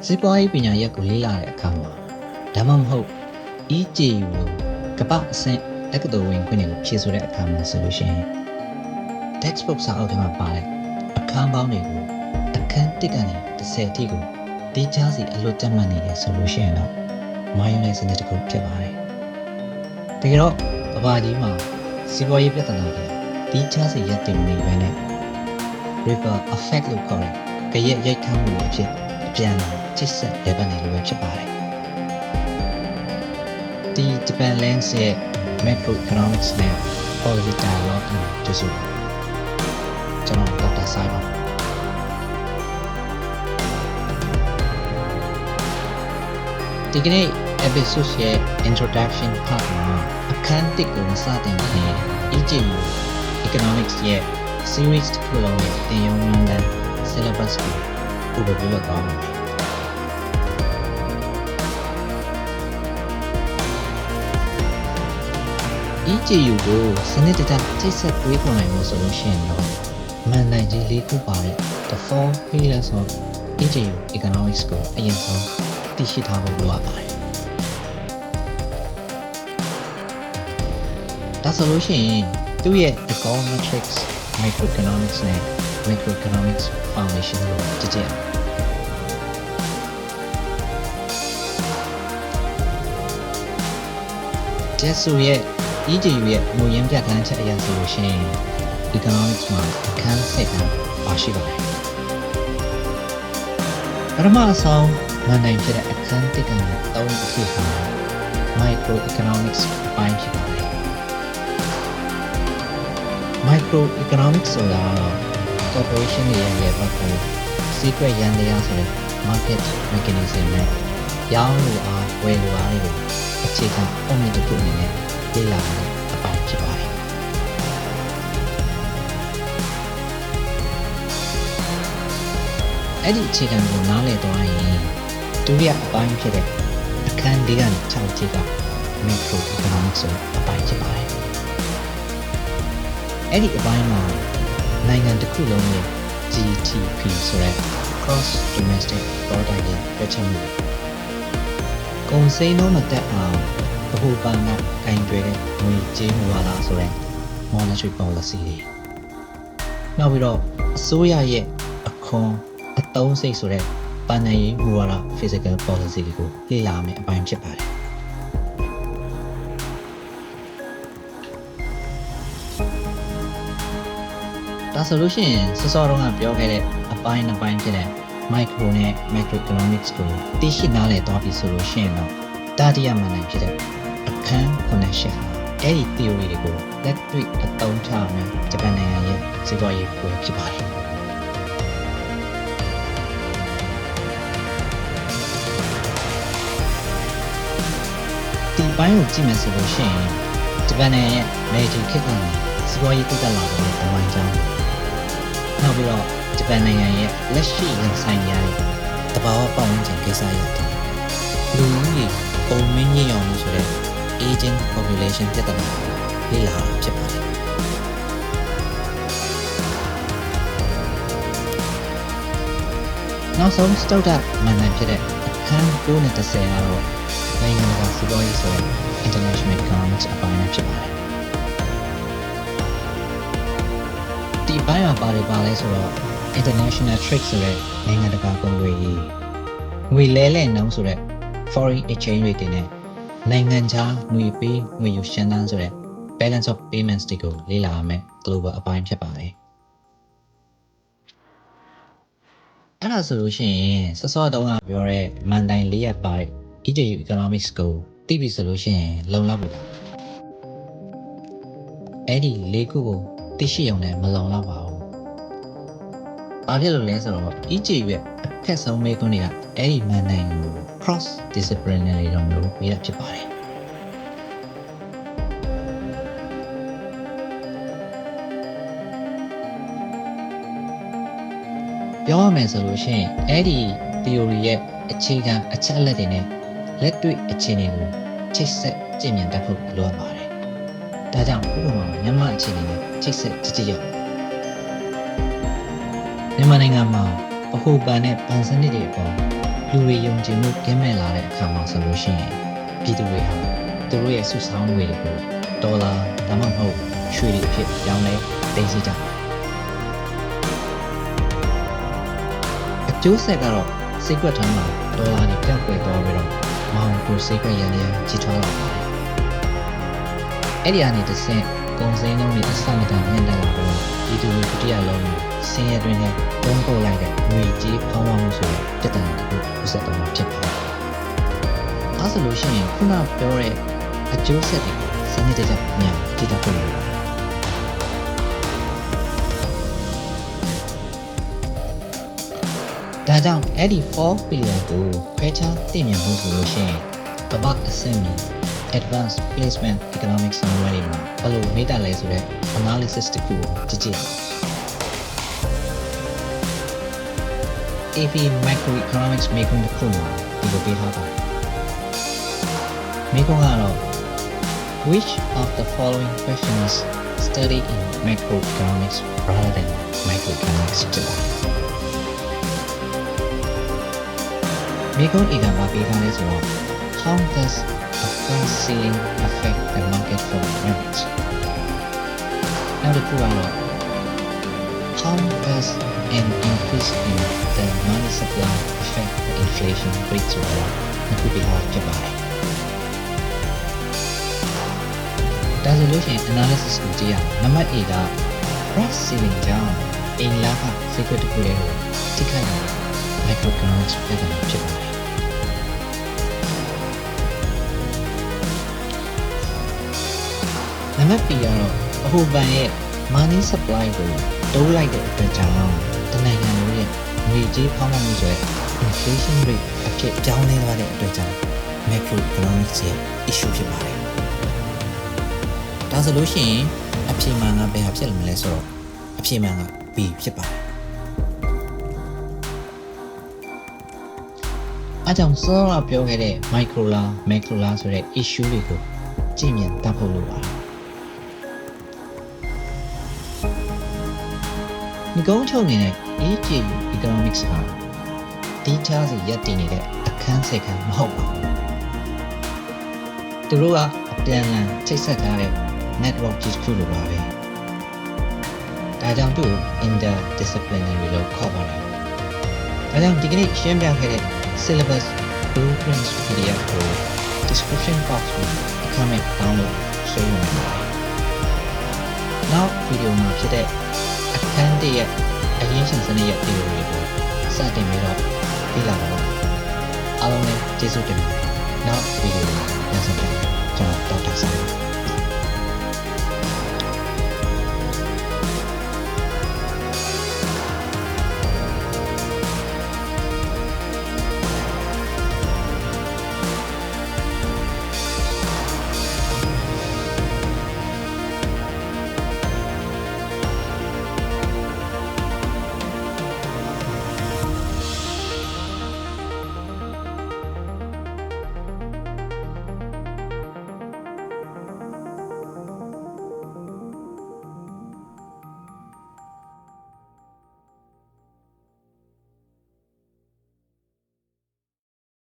စီးပွားရေးပညာရပ်ကိုလေ့လာတဲ့အခါမှာဒါမှမဟုတ် EJU လို့ကမ္ဘာအဆင့်တက္ကသိုလ်ဝင်ခွင့်တွေကိုဖြည့်ဆို့တဲ့အခါမှာဆိုလို့ရှိရင် textbook စာအုပ်ထဲမှာပါတဲ့အခန်းပေါင်းတွေကိုအခန်း1ကနေ10အထိကိုတိကျစီအလွတ်ကျမှတ်နေတယ်ဆိုလို့ရှိရင်တော့မာယွန်နယ်စနစ်တစ်ခုဖြစ်ပါတယ်။တကယ်တော့ကမ္ဘာကြီးမှာစီးပွားရေးပြဿနာတွေတိကျစီရပ်တည်နေပဲနဲ့ ripple effect လို့ခေါ်တဲ့ကြရက်ရိုက်ခတ်မှုတွေဖြစ်အပြန်အလှန်ချစ်ဆက်လေပတ်နေလို့ပဲဖြစ်ပါတယ်။ဒီ Japan Lens ရဲ့ macroeconomics နဲ့ policy dialogue ကိုကြိုဆိုကျွန်တော်ဒေါက်တာဆိုင်ပါဒီကနေ့ episode ရဲ့ introduction part မှာအခန်း1ကိုစတင်ခဲ့ EJU economics ရဲ့ series တစ်ခုလုံးရဲ့သင်ယူမှုနဲ့ syllabus ကိုoverview လုပ်သွားပါမယ်။ EJU ကိုစနစ်တကျချိတ်ဆက်တွေးခေါ်နိုင်လို့ဆိုလို့ရှိရင်တော့မှန်နိုင်ခြင်း၄ခုပါတဲ့ the four pillars of EJU economics ကိုအရင်ဆုံးသိရှိထားဖို့လိုအပ်ပါတယ်။ဒါဆိုလို့ရှိရင်သူ့ရဲ့ econometrics microeconomics နဲ့ macroeconomics foundation ကိုကြည့်ကြအောင်။ကျဆိုရဲ့ EJU ရဲ့မူရင်းပြဋ္ဌာန်းချက်အရဆိုလို့ရှိရင် economics မှာအခန်း7ကပါရှိပါတယ်။ပထမဆုံးမှန်တိုင်းဖြစ်တဲ့အခန်း1ကနေ3အဖြစ်ဟာ microeconomics အပိုင်းဖြစ်ပါတယ်။ microeconomics ဆိုတာ corporation တွေရဲ့ဘက်ကို secret ရန်တရားဆိုတဲ့ market mechanism နဲ့ရောင်းလိုအားဝယ်လိုအားတွေကိုအခြေခံပုံမြင်တစ်ခုအနေနဲ့လေ့လာတဲ့အပိုင်းဖြစ်ပါတယ်။အဲ့ဒီအခြေခံကိုနားလည်သွားရင်ဒုတိယအပိုင်းဖြစ်တဲ့အခန်း၄ကနေ6အထိက macroeconomics ဆိုတဲ့အပိုင်းဖြစ်ပါတယ်။အဲ့ဒီအပိုင်းမှာနိုင်ငံတစ်ခုလုံးရဲ့ GDP ဆိုတဲ့ gross domestic product ရဲ့ပြည့်စုံမှုကုန်စည်နှုန်းမတက်အောင်ဗဟိုဘဏ်ကကင်တွယ်တဲ့ငွေကြေးမူဝါဒဆိုတဲ့ monetary policy တွေနောက်ပြီးတော့အစိုးရရဲ့အခွန်အသုံးစရိတ်ဆိုတဲ့ဘဏ္ဍာရေးမူဝါဒ fiscal policy တွေကိုလေ့လာမယ်အပိုင်းဖြစ်ပါတယ်ဒါဆိုလို့ရှိရင်စောတုန်းကပြောခဲ့တဲ့အပိုင်းနှစ်ပိုင်းဖြစ်တဲ့ micro နဲ့ macroeconomics ကိုသိရှိနားလည်သွားပြီဆိုလို့ရှိရင်တော့တတိယမှန်နိုင်ဖြစ်တဲ့အခန်း9ဟာအဲ့ဒီ theory တွေကိုလက်တွေ့အသုံးချမယ်ဂျပန်နိုင်ငံရဲ့စီးပွားရေးပွဲဖြစ်ပါတယ်ဒီပိုင်းကိုကြည့်မယ်ဆိုလို့ရှိရင်ဂျပန်နိုင်ငံရဲ့ Meiji ခေတ်ကနေစီးပွားရေးတက်လာတဲ့ပုံမှန်ကြောင်းနောက်ပြီးတော့ဂျပန်နိုင်ငံရဲ့လက်ရှိရင်ဆိုင်ရတဲ့တဘာဝပတ်ဝန်းကျင်ကိစ္စရပ်တွေလူဦးရေပုံမင်းညအောင်လို့ဆိုတဲ့ aging population ပြဿနာလေ့လာတာဖြစ်ပါတယ်နောက်ဆုံးစတုဒ္ဒမှန်နိုင်ဖြစ်တဲ့အခန်း9နဲ့10ကတော့နိုင်ငံတကာစီးပွားရေးဆိုတဲ့ international economics အပိုင်းဖြစ်ပါတယ်ဒီဘိုင်းမှာပါလဲဆိုတော့ international trade ဆိုတဲ့နိုင်ငံတကာကုန်သွယ်ရေးငွေလဲလှယ်နှုန်းဆိုတဲ့ foreign exchange rate တွေနဲ့နိုင်ငံခြားငွေပေးငွေယူရှင်းတန်းဆိုတဲ့ balance of payments တွေကိုလေ့လာရမယ် global အပိုင်းဖြစ်ပါတယ်အဲ့ဒါဆိုလို့ရှိရင်စောတုန်းကပြောတဲ့မန်တိုင်း၄ရပ်ပါတဲ့ EJU economics ကိုသိပြီဆိုလို့ရှိရင်လုံလောက်ဘူးအဲ့ဒီ၄ခုကိုသိရှိရုံနဲ့မလုံလောက်ပါဘူး။ဘာဖြစ်လို့လဲဆိုတော့ EJU ရဲ့အခက်ဆုံးမေးခွန်းတွေကအဲ့ဒီမန်တိုင်းကို cross disciplinary လို့မျိုးပြရဖြစ်ပါတယ်။ပြောရမယ်ဆိုလို့ရှိရင်အဲ့ဒီ theory ရဲ့အခြေခံအချက်အလက်တွေနဲ့လက်တွေ့အခြေအနေကို ချိတ်ဆက်ကြည်မြင်တတ်ဖို့လိုအပ်ပါတယ်။ဒါကြောင့်ဥပမာမြန်မာအခြေအနေနဲ့ချိတ်ဆက်ကြည့်ရအောင်။မြန်မာနိုင်ငံမှာဗဟိုဘဏ်နဲ့ဘဏ်စနစ်တွေအပေါ်လူတွေယုံကြည်မှုကင်းမဲ့လာတဲ့အခါမှာဆိုလို့ရှိရင်ပြည်သူတွေဟာသူတို့ရဲ့စုဆောင်းငွေတွေကိုဒေါ်လာဒါမှမဟုတ်ရွှေတွေအဖြစ်ပြောင်းလဲသိမ်းဆည်းကြတယ်။အကျိုးဆက်ကတော့စိတ်ကွက်ထမ်းမှာဒေါ်လာတွေပြောင်းကွယ်သွားပြီးတော့မောင်ကိုစိတ်ကွက်ရန်ကြီးထွားလာပါတယ်။အဲ့ဒီအနေနဲ့တစ်ဆင့်ကုန်စည်နှုန်းတွေအဆမတန်မြင့်တက်လာတော့ပြည်သူတွေတတိယလုံးဆင်းရဲတွင်နဲ့တုံးပုတ်လိုက်တဲ့ငွေကြေးဖောင်းပွားမှုဆိုတဲ့ပြဿနာကိုဥစ္စာတော်မှာဖြစ်ပါတယ်။ဒါဆိုလို့ရှိရင်ခုနပြောတဲ့အကျိုးဆက်တွေကိုစနစ်တကျမြန်ကြည့်တတ်ဖို့လိုပါတယ်။ဒါကြောင့်အဲ့ဒီ4 billion ကိုခွဲခြားသိမြင်ဖို့ဆိုလို့ရှိရင်ကမ္ဘာအဆင့်မီ advanced placement economics ဆံလွှဲတွေမှာဘယ်လိုမိတာလဲဆိုတဲ့ analysis တစ်ခုကိုကြည့်ကြည့်AP Microeconomics မေးခွန်းတစ်ခုမှာဒီလိုပေးထားပါတယ်။မေးခွန်းကတော့ Which of the following questions study in macroeconomics rather than microeconomics ဖြစ်ပါတယ်။မေးခွန်းအကမှာပေးထားလဲဆိုတော့ How does a price ceiling affect the market for rent? နောက်တစ်ခုကတော့ How does an increase in the money supply affect the inflation rate ဆိုတာနှစ်ခုပြထားဖြစ်ပါတယ်။ဒါဆိုလို့ရှိရင် analysis ကိုကြည့်ရအောင်။နံပါတ် A က price ceiling ကြောင့်အိမ်လာကစိတ်ကွက်တစ်ခုလေးကိုထိခိုက်တာ microeconomics ပြဿနာဖြစ်ပါတယ်။နံပါတ် B ကတော့ဗဟိုဘဏ်ရဲ့ money supply ကိုတိုးလိုက်တဲ့အတွက်ကြောင့်တနိုင်ငံလုံးရဲ့ငွေကြေးဖောင်းပွားမှုဆိုတဲ့ inflation rate အဖြစ်ပြောင်းလဲသွားတဲ့အတွက်ကြောင့် macroeconomics ရဲ့ issue ဖြစ်ပါတယ်။ဒါဆိုလို့ရှိရင်အဖြေမှန်ကဘယ်ဟာဖြစ်မလဲဆိုတော့အဖြေမှန်က B ဖြစ်ပါတယ်။အားကြောင့်စောစောပြောခဲ့တဲ့ micro လား macro လားဆိုတဲ့ issue တွေကိုကြည့်မြင်တတ်ဖို့လိုပါတယ်။ဒီကုန်းချုပ်နေတဲ့ AJU economics ဟာတီးခြားစီရပ်တည်နေတဲ့အခန်းစိတ်ခန်းမဟုတ်ပါဘူး။သူတို့ကအပြန်အလှန်ချိတ်ဆက်ထားတဲ့ network ကြီးတစ်ခုလိုပါပဲ။ဒါကြောင့်သူ့ interdisciplinary လို့ခေါ်ပါတယ်။ဒါကြောင့်ဒီကနေ့ရှင်းပြခဲ့တဲ့ syllabus blueprint PDF ကို description box မှာ comment download ဆွဲဝင်ပါတယ်။နောက်ဗီဒီယိုမှာဖြစ်တဲ့အခန်းတရဲ့အရင်းရှင်စနစ်ရဲ့ theory တွေကိုစတင်ပြီးတော့သိလာတော့အားလုံးလည်းကျေးဇူးတင်ပါတယ်။နောက်ဗီဒီယိုမှာပြန်ဆုံကြပါမယ်။ကျွန်တော်ဒေါက်တာဆန်း